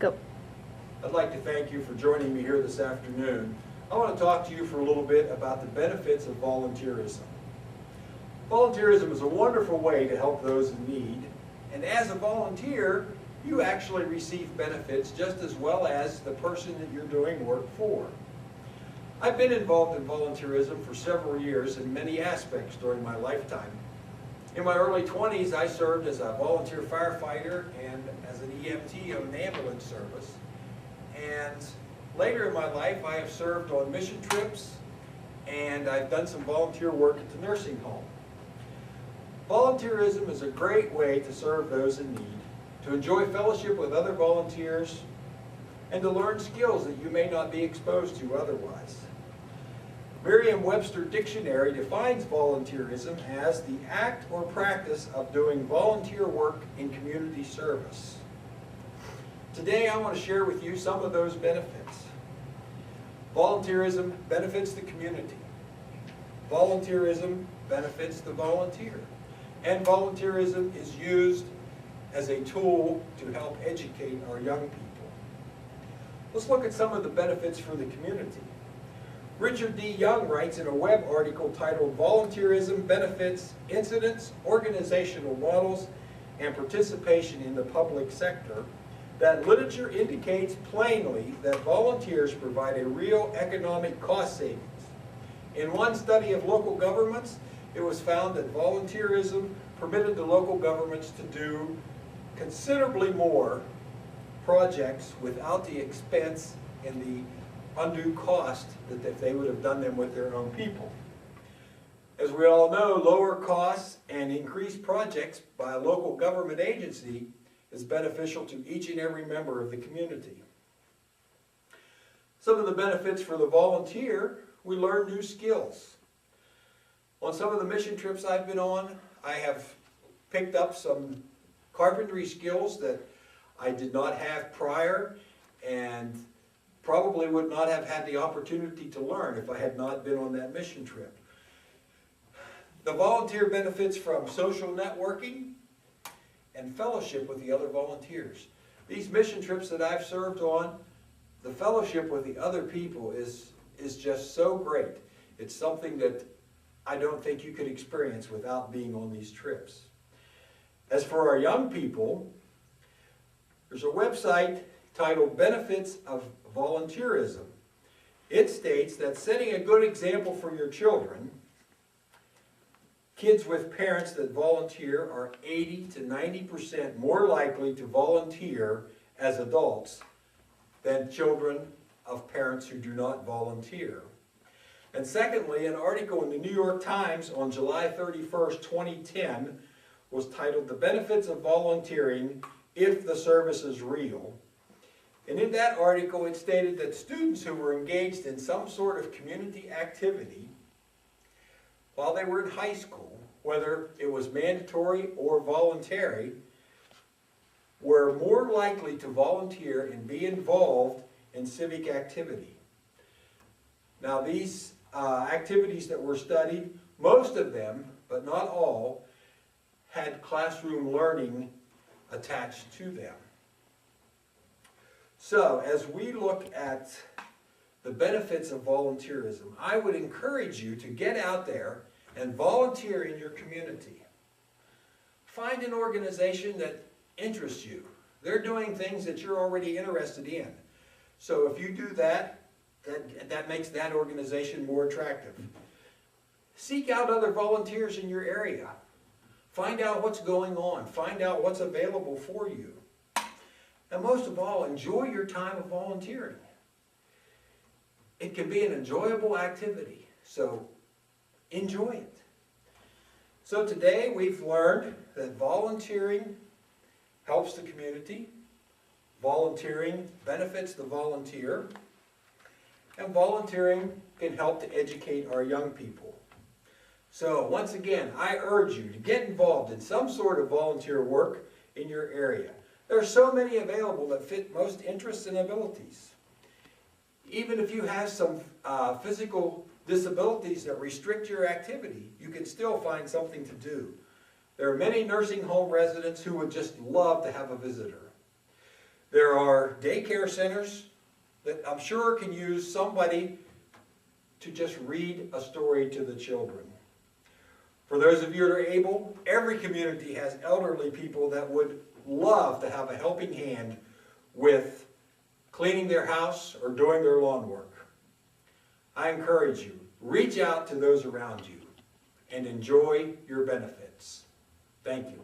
Go. I'd like to thank you for joining me here this afternoon. I want to talk to you for a little bit about the benefits of volunteerism. Volunteerism is a wonderful way to help those in need, and as a volunteer, you actually receive benefits just as well as the person that you're doing work for. I've been involved in volunteerism for several years in many aspects during my lifetime. In my early 20s, I served as a volunteer firefighter and as an EMT on an ambulance service. And later in my life, I have served on mission trips, and I've done some volunteer work at the nursing home. Volunteerism is a great way to serve those in need, to enjoy fellowship with other volunteers, and to learn skills that you may not be exposed to otherwise. Merriam-Webster Dictionary defines volunteerism as the act or practice of doing volunteer work in community service. Today I want to share with you some of those benefits. Volunteerism benefits the community. Volunteerism benefits the volunteer. And volunteerism is used as a tool to help educate our young people. Let's look at some of the benefits for the community. Richard D. Young writes in a web article titled "Volunteerism Benefits, Incidents, Organizational Models, and Participation in the Public Sector" that literature indicates plainly that volunteers provide a real economic cost savings. In one study of local governments, it was found that volunteerism permitted the local governments to do considerably more projects without the expense and the undue cost that if they would have done them with their own people. As we all know, lower costs and increased projects by a local government agency is beneficial to each and every member of the community. Some of the benefits for the volunteer: we learn new skills. On some of the mission trips I've been on, I have picked up some carpentry skills that I did not have prior, and probably would not have had the opportunity to learn if I had not been on that mission trip. The volunteer benefits from social networking and fellowship with the other volunteers. These mission trips that I've served on, the fellowship with the other people is just so great. It's something that I don't think you could experience without being on these trips. As for our young people, there's a website titled "Benefits of Volunteerism." It states that setting a good example for your children, kids with parents that volunteer are 80 to 90% more likely to volunteer as adults than children of parents who do not volunteer. And secondly, an article in the New York Times on July 31st, 2010 was titled "The Benefits of Volunteering If the Service is Real." And in that article it stated that students who were engaged in some sort of community activity while they were in high school, whether it was mandatory or voluntary, were more likely to volunteer and be involved in civic activity. Now these activities that were studied, most of them, but not all, had classroom learning attached to them. So, as we look at the benefits of volunteerism, I would encourage you to get out there and volunteer in your community. Find an organization that interests you. They're doing things that you're already interested in. So if you do that, that makes that organization more attractive. Seek out other volunteers in your area. Find out what's going on. Find out what's available for you. And most of all, enjoy your time of volunteering. It can be an enjoyable activity, so enjoy it. So today we've learned that volunteering helps the community, volunteering benefits the volunteer, and volunteering can help to educate our young people. So once again, I urge you to get involved in some sort of volunteer work in your area. There are so many available that fit most interests and abilities. Even if you have some physical disabilities that restrict your activity, you can still find something to do. There are many nursing home residents who would just love to have a visitor. There are daycare centers that I'm sure can use somebody to just read a story to the children. For those of you that are able, every community has elderly people that would love to have a helping hand with cleaning their house or doing their lawn work. I encourage you, reach out to those around you and enjoy your benefits. Thank you.